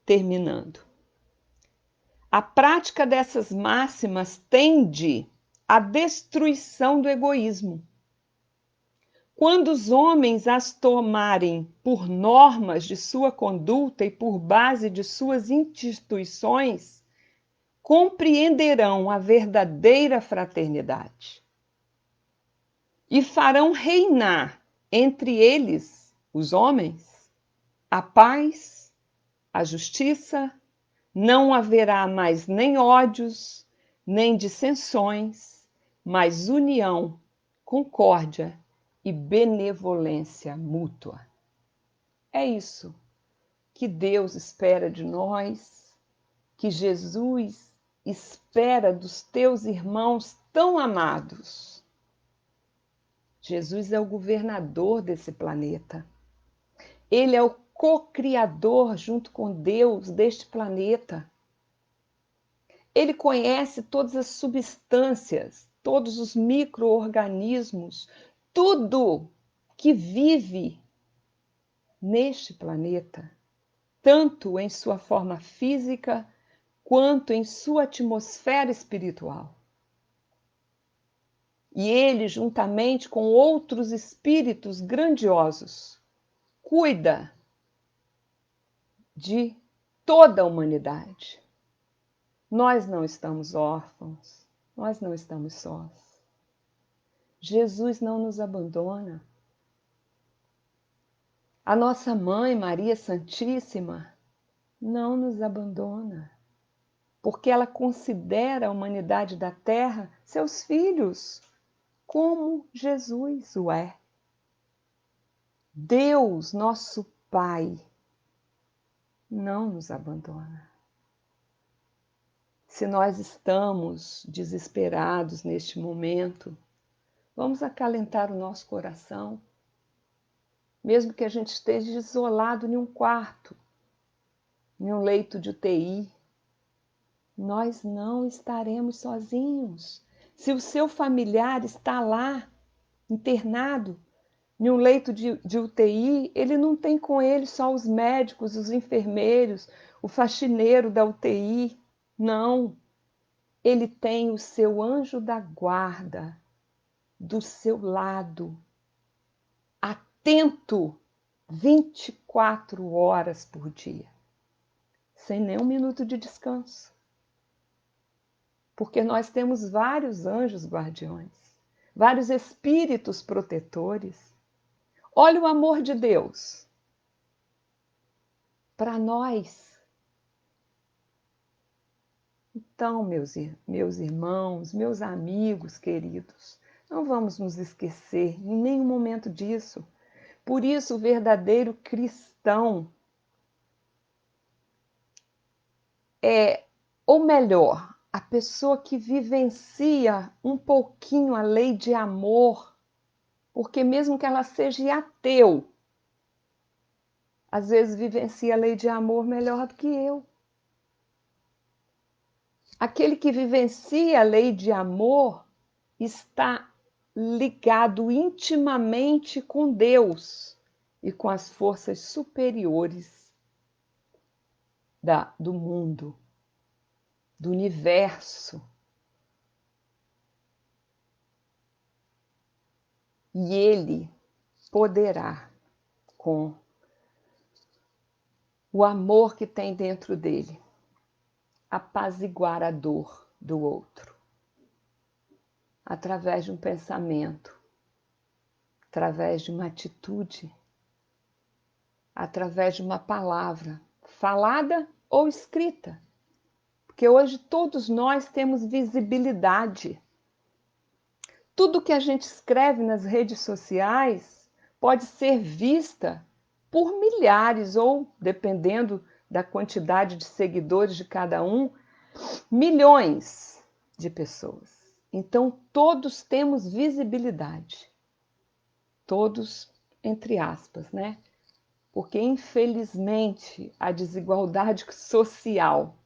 terminando. A prática dessas máximas tende à destruição do egoísmo. Quando os homens as tomarem por normas de sua conduta e por base de suas instituições, compreenderão a verdadeira fraternidade e farão reinar entre eles, os homens, a paz, a justiça. Não haverá mais nem ódios, nem dissensões, mas união, concórdia e benevolência mútua. É isso que Deus espera de nós, que Jesus espera dos teus irmãos tão amados. Jesus é o governador desse planeta. Ele é o co-criador junto com Deus deste planeta. Ele conhece todas as substâncias, todos os micro-organismos, tudo que vive neste planeta, tanto em sua forma física quanto em sua atmosfera espiritual. E ele, juntamente com outros espíritos grandiosos, cuida de toda a humanidade. Nós não estamos órfãos, nós não estamos sós. Jesus não nos abandona. A nossa mãe, Maria Santíssima, não nos abandona, porque ela considera a humanidade da Terra seus filhos, como Jesus o é. Deus, nosso Pai, não nos abandona. Se nós estamos desesperados neste momento, vamos acalentar o nosso coração, mesmo que a gente esteja isolado em um quarto, em um leito de UTI, nós não estaremos sozinhos. Se o seu familiar está lá, internado, em um leito de UTI, ele não tem com ele só os médicos, os enfermeiros, o faxineiro da UTI. Não. Ele tem o seu anjo da guarda do seu lado, atento 24 horas por dia, sem nenhum minuto de descanso. Porque nós temos vários anjos guardiões, vários espíritos protetores. Olha o amor de Deus para nós. Então, meus irmãos, meus amigos queridos, não vamos nos esquecer em nenhum momento disso. Por isso, o verdadeiro cristão ou melhor, a pessoa que vivencia um pouquinho a lei de amor, porque mesmo que ela seja ateu, às vezes vivencia a lei de amor melhor do que eu. Aquele que vivencia a lei de amor está ligado intimamente com Deus e com as forças superiores do mundo, do universo. E ele poderá, com o amor que tem dentro dele, apaziguar a dor do outro, através de um pensamento, através de uma atitude, através de uma palavra, falada ou escrita. Porque hoje todos nós temos visibilidade. Tudo que a gente escreve nas redes sociais pode ser vista por milhares ou, dependendo da quantidade de seguidores de cada um, milhões de pessoas. Então, todos temos visibilidade. Todos, entre aspas, né? Porque, infelizmente, a desigualdade social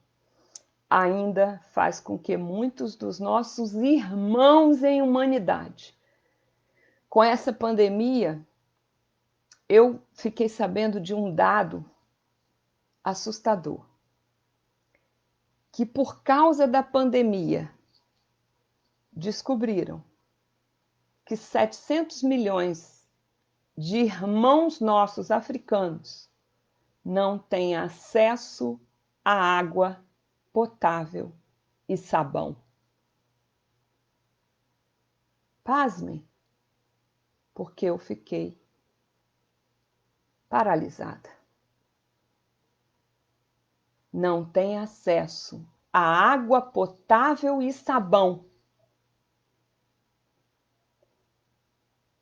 ainda faz com que muitos dos nossos irmãos em humanidade, com essa pandemia, eu fiquei sabendo de um dado assustador, que por causa da pandemia, descobriram que 700 milhões de irmãos nossos africanos não têm acesso à água potável e sabão. Pasmem, porque eu fiquei paralisada. Não tem acesso à água potável e sabão.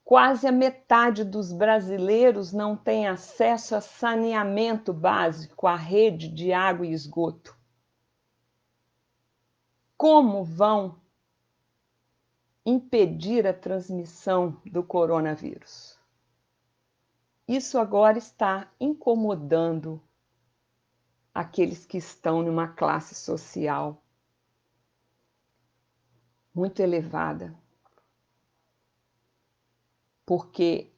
Quase a metade dos brasileiros não tem acesso a saneamento básico, à rede de água e esgoto. Como vão impedir a transmissão do coronavírus? isso agora está incomodando aqueles que estão numa classe social muito elevada, porque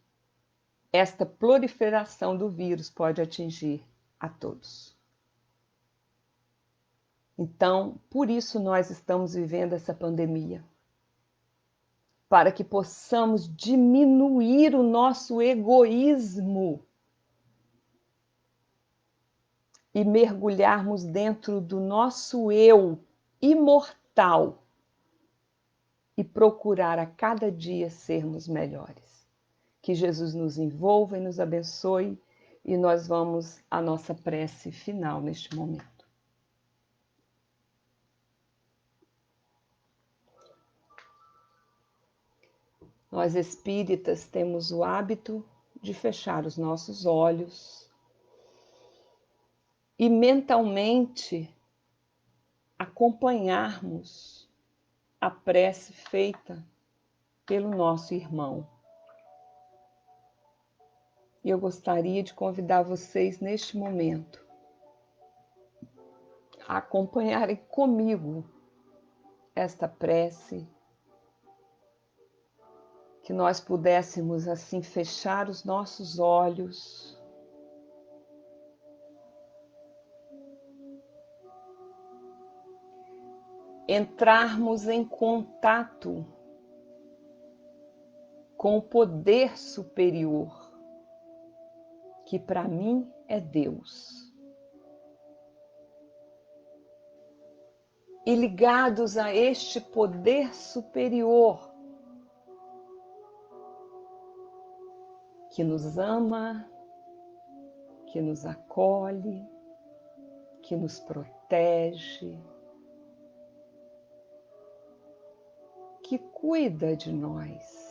esta proliferação do vírus pode atingir a todos. Então, por isso nós estamos vivendo essa pandemia, para que possamos diminuir o nosso egoísmo e mergulharmos dentro do nosso eu imortal e procurar a cada dia sermos melhores. Que Jesus nos envolva e nos abençoe, e nós vamos à nossa prece final neste momento. Nós espíritas temos o hábito de fechar os nossos olhos e mentalmente acompanharmos a prece feita pelo nosso irmão. E eu gostaria de convidar vocês neste momento a acompanharem comigo esta prece, que nós pudéssemos assim fechar os nossos olhos entrarmos em contato com o poder superior, que para mim é Deus. E ligados a este poder superior, que nos ama, que nos acolhe, que nos protege, que cuida de nós.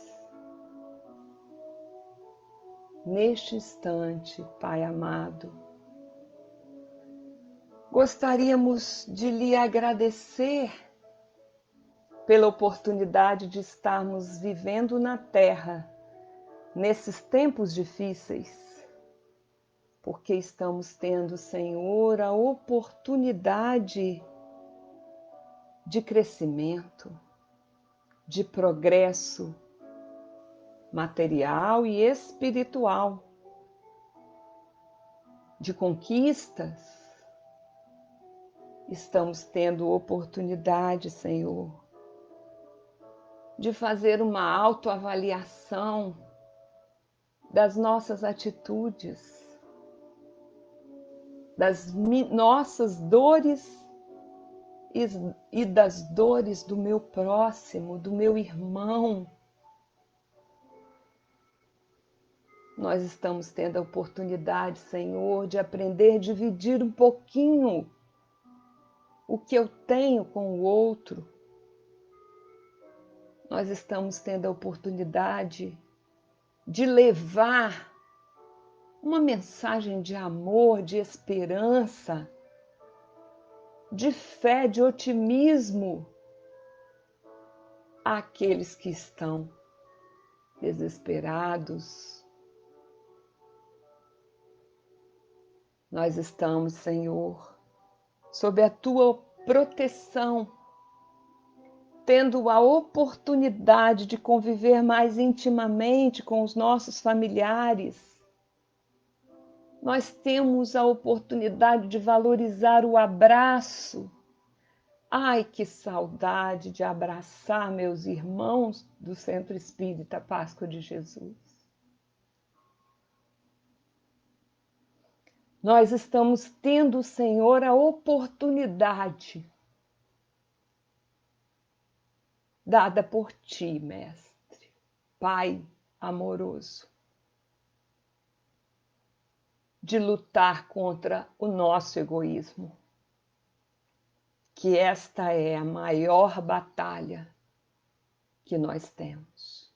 Neste instante, Pai amado, gostaríamos de lhe agradecer pela oportunidade de estarmos vivendo na Terra nesses tempos difíceis, porque estamos tendo, Senhor, a oportunidade de crescimento, de progresso material e espiritual, de conquistas. Estamos tendo oportunidade, Senhor, de fazer uma autoavaliação das nossas atitudes, das nossas dores e das dores do meu próximo, do meu irmão. Nós estamos tendo a oportunidade, Senhor, de aprender a dividir um pouquinho o que eu tenho com o outro. Nós estamos tendo a oportunidade de levar uma mensagem de amor, de esperança, de fé, de otimismo àqueles que estão desesperados. Nós estamos, Senhor, sob a Tua proteção, tendo a oportunidade de conviver mais intimamente com os nossos familiares. Nós temos a oportunidade de valorizar o abraço. Ai, que saudade de abraçar meus irmãos do Centro Espírita Páscoa de Jesus. Nós estamos tendo, Senhor, a oportunidade dada por Ti, Mestre, Pai amoroso, de lutar contra o nosso egoísmo, que esta é a maior batalha que nós temos.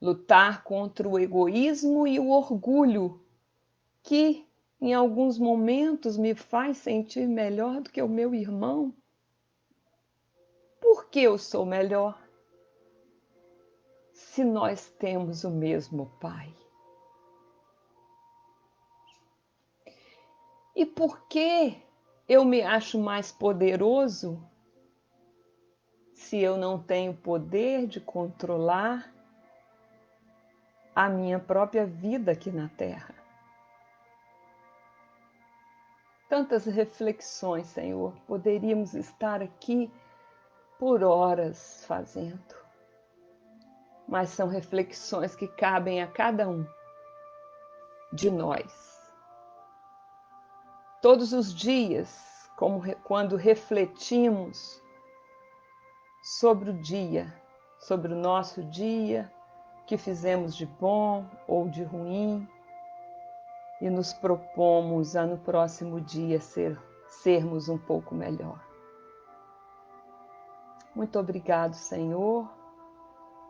Lutar contra o egoísmo e o orgulho, que em alguns momentos me faz sentir melhor do que o meu irmão. Por que eu sou melhor? Se nós temos o mesmo Pai. E por que eu me acho mais poderoso se eu não tenho poder de controlar a minha própria vida aqui na Terra? Tantas reflexões, Senhor, poderíamos estar aqui por horas fazendo, mas são reflexões que cabem a cada um de nós. Todos os dias, quando refletimos sobre o dia, sobre o nosso dia, que fizemos de bom ou de ruim, e nos propomos a no próximo dia sermos um pouco melhor. Muito obrigado, Senhor,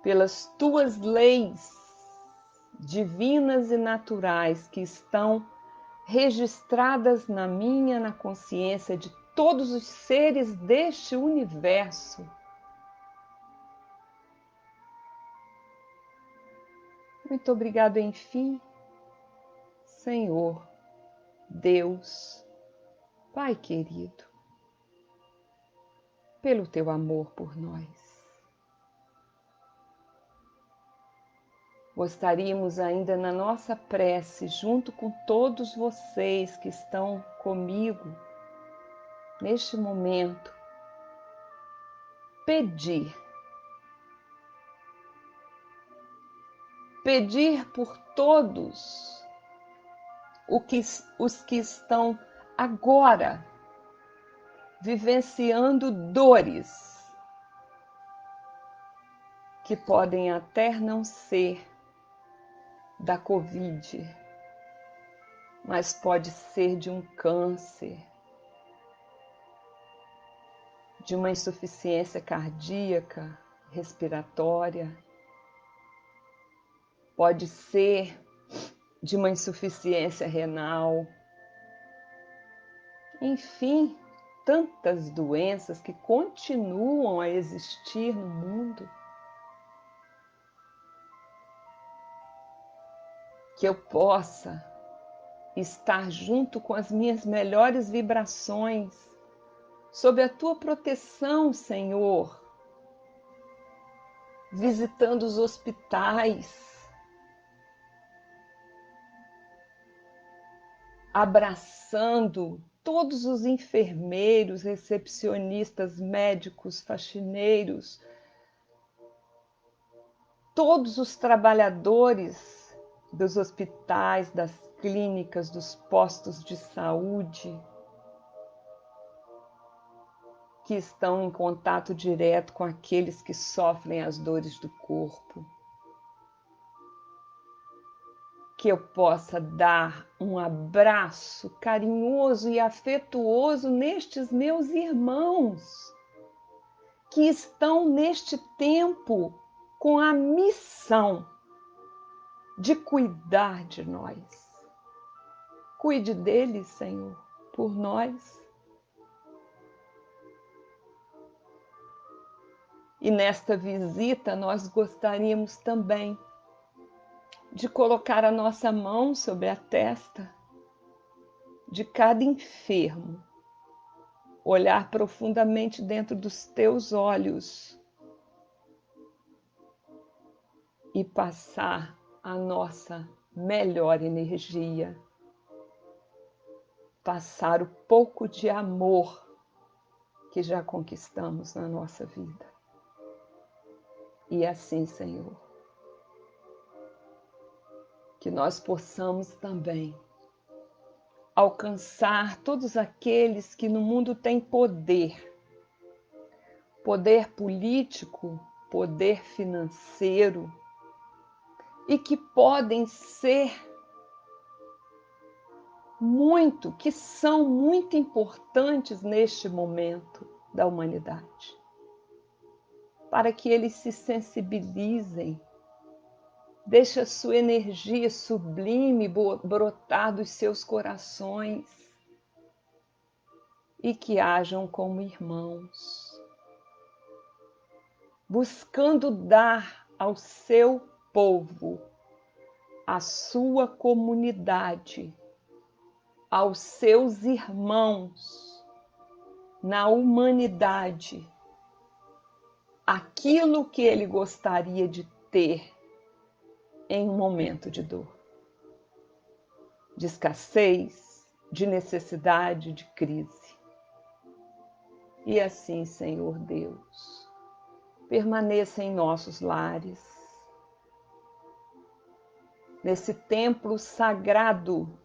pelas tuas leis divinas e naturais que estão registradas na minha, na consciência de todos os seres deste universo. Muito obrigado, enfim, Senhor, Deus, Pai querido, pelo teu amor por nós. Gostaríamos ainda na nossa prece, junto com todos vocês que estão comigo neste momento, pedir por todos os que estão agora vivenciando dores que podem até não ser da Covid, mas pode ser de um câncer, de uma insuficiência cardíaca, respiratória, pode ser de uma insuficiência renal, enfim, tantas doenças que continuam a existir no mundo, que eu possa estar junto com as minhas melhores vibrações, sob a tua proteção, Senhor, visitando os hospitais, abraçando todos os enfermeiros, recepcionistas, médicos, faxineiros, todos os trabalhadores dos hospitais, das clínicas, dos postos de saúde, que estão em contato direto com aqueles que sofrem as dores do corpo. Que eu possa dar um abraço carinhoso e afetuoso nestes meus irmãos, que estão neste tempo com a missão de cuidar de nós. Cuide deles, Senhor, por nós. E nesta visita nós gostaríamos também de colocar a nossa mão sobre a testa de cada enfermo, olhar profundamente dentro dos teus olhos e passar a nossa melhor energia, passar o pouco de amor que já conquistamos na nossa vida. E assim, Senhor, que nós possamos também alcançar todos aqueles que no mundo têm poder, poder político, poder financeiro, e que podem ser que são muito importantes neste momento da humanidade, para que eles se sensibilizem, deixe a sua energia sublime brotar dos seus corações e que hajam como irmãos, buscando dar ao seu povo, à sua comunidade, aos seus irmãos na humanidade aquilo que ele gostaria de ter em um momento de dor, de escassez, de necessidade, de crise. E assim, Senhor Deus, permaneça em nossos lares, nesse templo sagrado,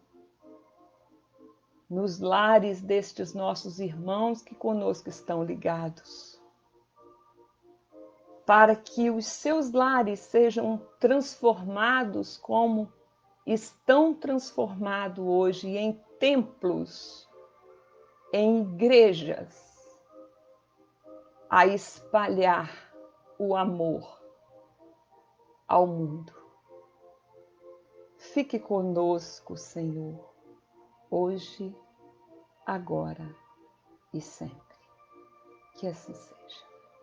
nos lares destes nossos irmãos que conosco estão ligados, para que os seus lares sejam transformados como estão transformados hoje em templos, em igrejas, a espalhar o amor ao mundo. Fique conosco, Senhor, hoje, agora e sempre. Que assim seja.